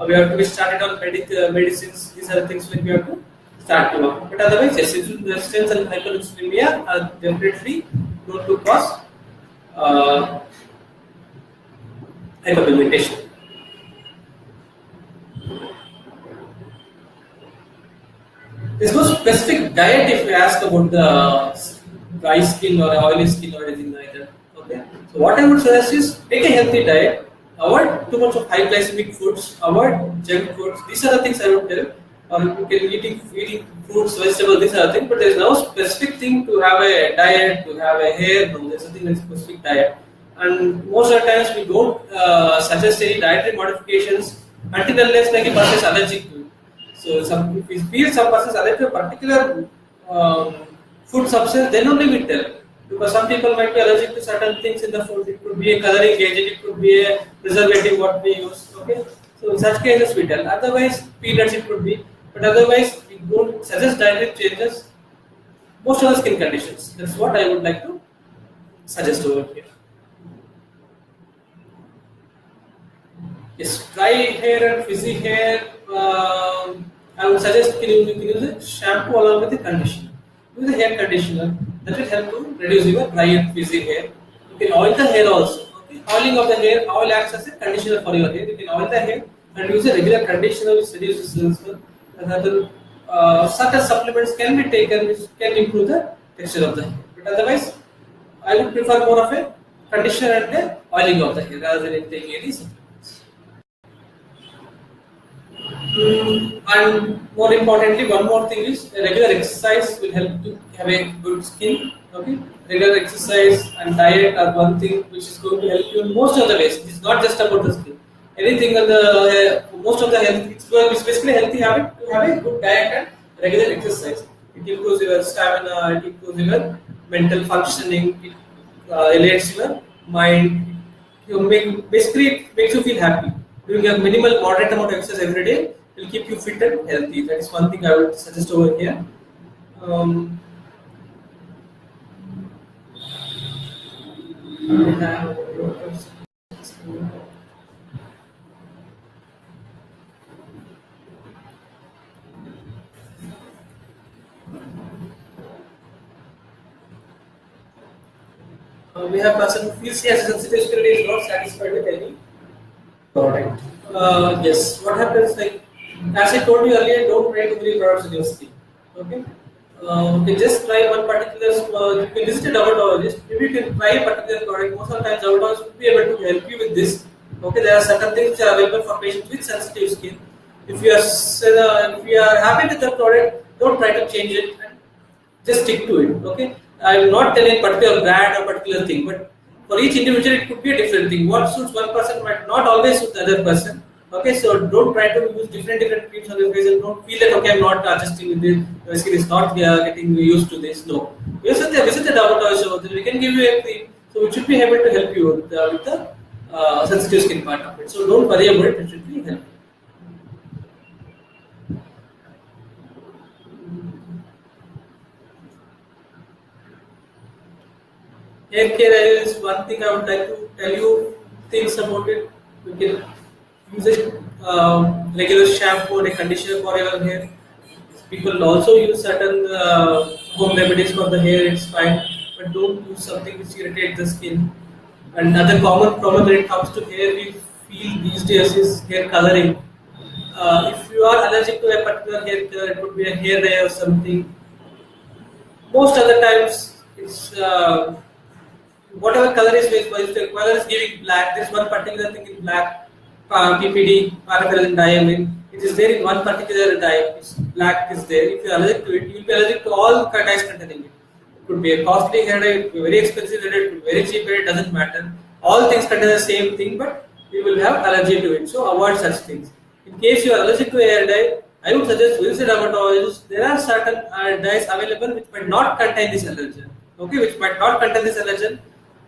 We have to be started on medicines. These are the things when we have to start to work. But otherwise, yes, insulin resistance and hyperinsulinemia are definitely known to cause uh, hyperpigmentation. There's no specific diet if you ask about the dry skin or oily skin or anything like that. Okay. So what I would suggest is take a healthy diet, avoid too much of high glycemic foods, avoid junk foods. These are the things I would tell. Or you can eating fruits, vegetables, these are the things. But there is no specific thing to have a diet, to have a hair. No, there's nothing like specific diet. And most of the times we don't suggest any dietary modifications until unless like a person is allergic to it. So if we feel some person is allergic to a particular food substance, then only we tell. Because some people might be allergic to certain things in the food. It could be a coloring agent, it could be a preservative what we use. Okay, so in such cases we tell. Otherwise, peanuts it could be, but otherwise we don't suggest dietary changes. Most of the skin conditions. That's what I would like to suggest over here. Yes, dry hair and frizzy hair. I would suggest you can use a shampoo along with the conditioner. Use a hair conditioner that will help to reduce your dry and frizzy hair. You can oil the hair also. Okay? Oiling of the hair, oil acts as a conditioner for your hair. You can oil the hair and use a regular conditioner which reduces the another certain supplements can be taken which can improve the texture of the hair. But otherwise, I would prefer more of a conditioner and a oiling of the hair rather than taking any supplements. And more importantly, one more thing is regular exercise will help to have a good skin. Okay, regular exercise and diet are one thing which is going to help you in most of the ways. It is not just about the skin. Anything on the most of the health, it's basically a healthy habit to have a good diet and regular exercise. It improves your stamina, it improves your mental functioning, it elevates your mind. Basically it makes you feel happy. Doing a minimal moderate amount of exercise every day will keep you fit and healthy. That is one thing I would suggest over here. Um, we have person who feels he has a sensitive skin and is not satisfied with any product. Yes, what happens like as I told you earlier, don't try too many products in your skin. Okay. You can just try one particular. You can visit a dermatologist. Maybe you can try a particular product. Most of the times, dermatologists will be able to help you with this. Okay, there are certain things which are available for patients with sensitive skin. If you are happy with the product, don't try to change it. Just stick to it. Okay, I will not tell any particular brand or particular thing, but for each individual, it could be a different thing. What suits one person might not always suit the other person. Okay, so don't try to use different creams on your face and don't feel that okay, I'm not adjusting with this. My skin is not getting used to this. No, visit the dermatologist. We can give you a cream, so we should be able to help you with the sensitive skin part of it. So don't worry about it. It should be helpful. Hair care is one thing I would like to tell you things about it. You can use it regular shampoo and a conditioner for your hair. People also use certain home remedies for the hair. It's fine, but don't use something which irritates the skin. Another common problem when it comes to hair we feel these days is hair coloring. If you are allergic to a particular hair color, it could be a hair dye or something. Most other times it's whatever color is if the color is giving black, there's one particular thing in black, PPD, paraffin diamine. It is there in one particular dye. It's black is there. If you are allergic to it, you will be allergic to all dyes containing it. It could be a costly hair dye, it could be very expensive hair dye, it could be very cheap hair dye, it doesn't matter. All things contain the same thing, but you will have allergy to it. So avoid such things. In case you are allergic to a hair dye, I would suggest visit a dermatologist. There are certain dyes available which might not contain this allergen. Okay, which might not contain this allergen.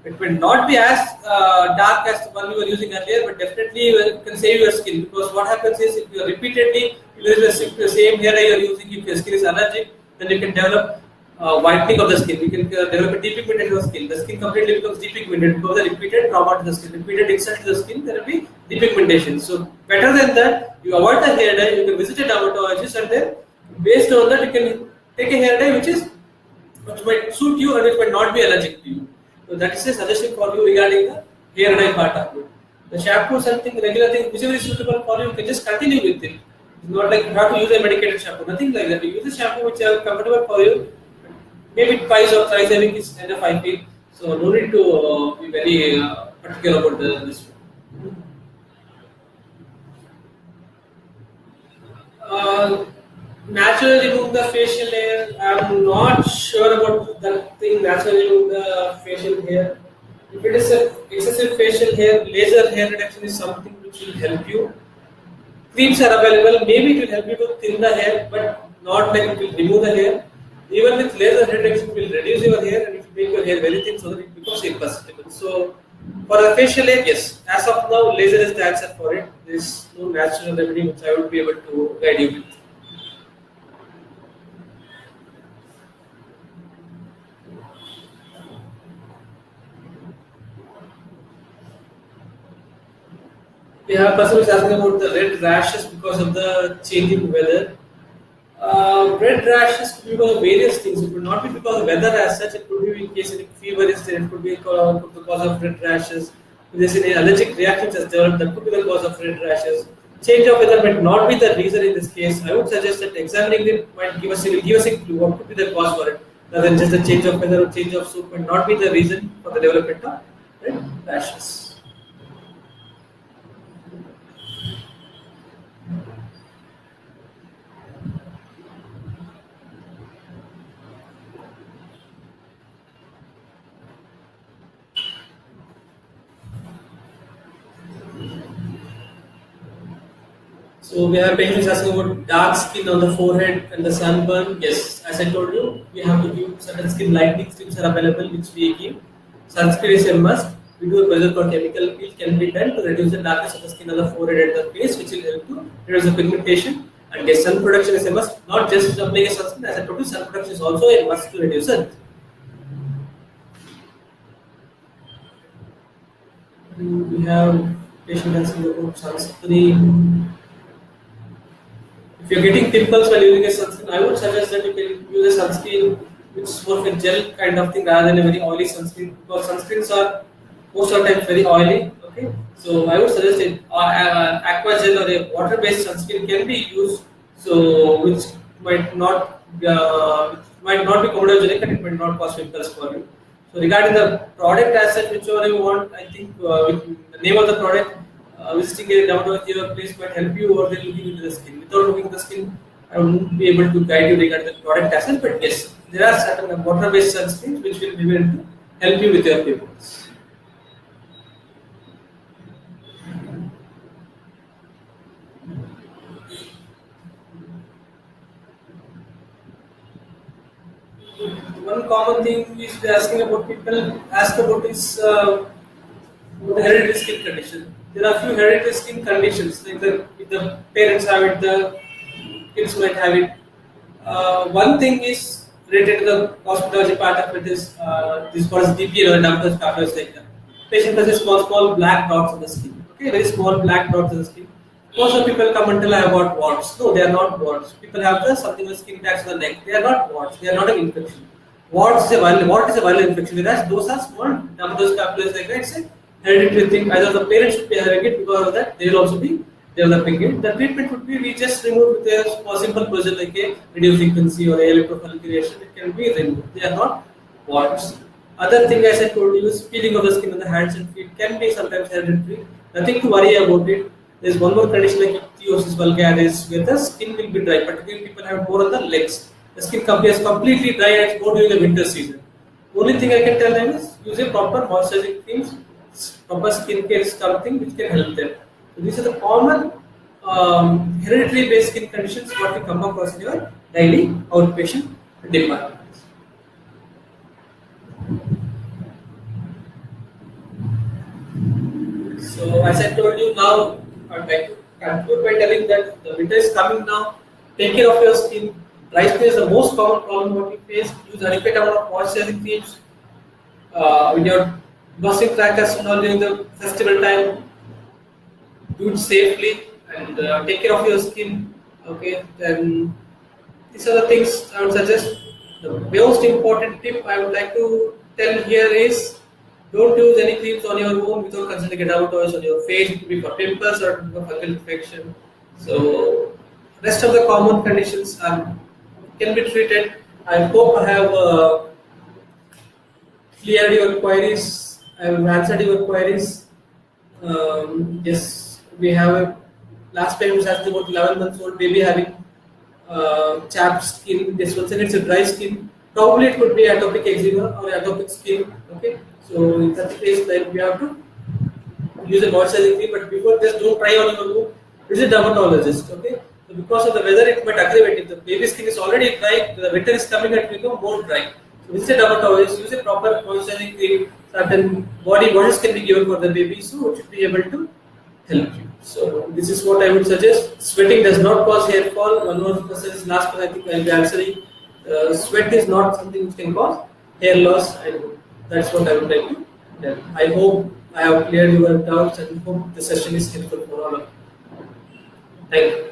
It will not be as dark as the one you were using earlier, but definitely you can save your skin, because what happens is if you are repeatedly using the same hair dye you are using, if your skin is allergic, then you can develop whitening of the skin. You can develop a depigmentation of the skin. The skin completely becomes depigmented because of the repeated trauma to the skin, repeated insult to the skin. There will be depigmentation. So better than that, you avoid the hair dye. You can visit a dermatologist, and then based on that, you can take a hair dye which might suit you and which might not be allergic to you. So that is a suggestion for you regarding the hair dye part of it. The shampoo is something regular thing, whichever is suitable for you, you can just continue with it. It's not like you have to use a medicated shampoo, nothing like that. You use a shampoo which is comfortable for you. Maybe twice or thrice a week is enough, I feel. So no need to be very particular about this. Naturally remove the facial hair. I'm not sure about that thing. Naturally remove the facial hair. If it is excessive facial hair, laser hair reduction is something which will help you. Creams are available. Maybe it will help you to thin the hair, but not like it will remove the hair. Even with laser hair reduction, it will reduce your hair and it will make your hair very thin so that it becomes imperceptible. So for the facial hair, yes. As of now, laser is the answer for it. There is no natural remedy which I would be able to guide you with. We have a person who is asking about the red rashes because of the changing weather. Red rashes could be because of various things. It could not be because of weather as such. It could be in case any fever is there. It could be because of red rashes. If there's any allergic reactions has developed, that could be the cause of red rashes. Change of weather might not be the reason in this case. I would suggest that examining it might give us a clue what could be the cause for it. Rather than just the change of weather or change of soup might not be the reason for the development of red rashes. So we have patients asking about dark skin on the forehead and the sunburn. Yes, as I told you, we have to give certain skin lightening strips are available which we give. Sunscreen is a must. We do a procedure called chemical peel can be done to reduce the darkness of the skin on the forehead and the face, which will help to reduce the pigmentation. And yes, sun protection is a must. Not just applying a sunscreen. As I told you, sun protection is also a must to reduce it. We have patient asking about sunscreen. If you're getting pimples while using a sunscreen, I would suggest that you can use a sunscreen which is more of a gel kind of thing rather than a very oily sunscreen, because sunscreens are most of the time very oily. Okay, so I would suggest an aqua gel or a water-based sunscreen can be used. So which might not be comedogenic and it might not cause pimples for you. So regarding the product as such, whichever you want, I think with the name of the product. Visiting a dermatology place might help you, or then looking into the skin. Without looking at the skin, I won't be able to guide you regarding the product as such. But yes, there are certain water-based sunscreens which will be able to help you with your pimples. One common thing is they're asking about, people ask about is the hereditary skin condition. There are few hereditary skin conditions, like if the parents have it, the kids might have it. One thing is related to the hospitality part of it is this called DPL or dermatology pathways, like that. Patient has small black dots on the skin. Okay, very small black dots on the skin. Most of people come until I have got warts. No, they are not warts. People have the something with skin tags on the neck. They are not warts. They are not an infection. Wart is a viral infection. Whereas those are small dermatology pathways, like that. It's a hereditary thing. Either the parents should be having it, because of that they will also be developing it. The treatment would be, we just remove with a simple procedure like a radio frequency or a electrofolliculation. It can be removed. They are not warts. Other thing, as I told you, is peeling of the skin on the hands and feet can be sometimes hereditary. Nothing to worry about it. There is one more condition like ichthyosis vulgaris, where the skin will be dry. Particularly people have more on the legs. The skin is completely dry and it's more during the winter season. Only thing I can tell them is use a proper moisturizing creams, proper skincare is something which can help them. So these are the common hereditary based skin conditions what we come across in your daily outpatient department. So as I told you now, I would like to conclude by telling that the winter is coming now. Take care of your skin. Dry skin is the most common problem what we face. Use adequate amount of moisturizing creams. When you're busting crackers and all during the festival time, do it safely and take care of your skin. Okay, then these are the things I would suggest. The most important tip I would like to tell here is, don't use any creams on your own without consulting a dermatologist on your face. It could be for pimples or for fungal infection. So, rest of the common conditions can be treated. I hope I have cleared your queries. I have answered your queries. Yes, we have a last time was asked about 11 months old baby having chapped skin. This one it's a dry skin. Probably it could be atopic eczema or atopic skin. Okay, so in such case, then we have to use a moisturizing cream. But before this, don't try on your own. Visit dermatologist. Okay, so because of the weather, it might aggravate. If the baby skin is already dry, the winter is coming and it will become more dry. So visit a dermatologist. Use a proper moisturizing cream. Certain body washes can be given for the baby, so it should be able to help you. So this is what I would suggest. Sweating does not cause hair fall. One more person last one I think I will be answering. Sweat is not something which can cause hair loss, and that's what I would like to tell. I hope I have cleared your doubts and hope the session is helpful for all of you. Thank you.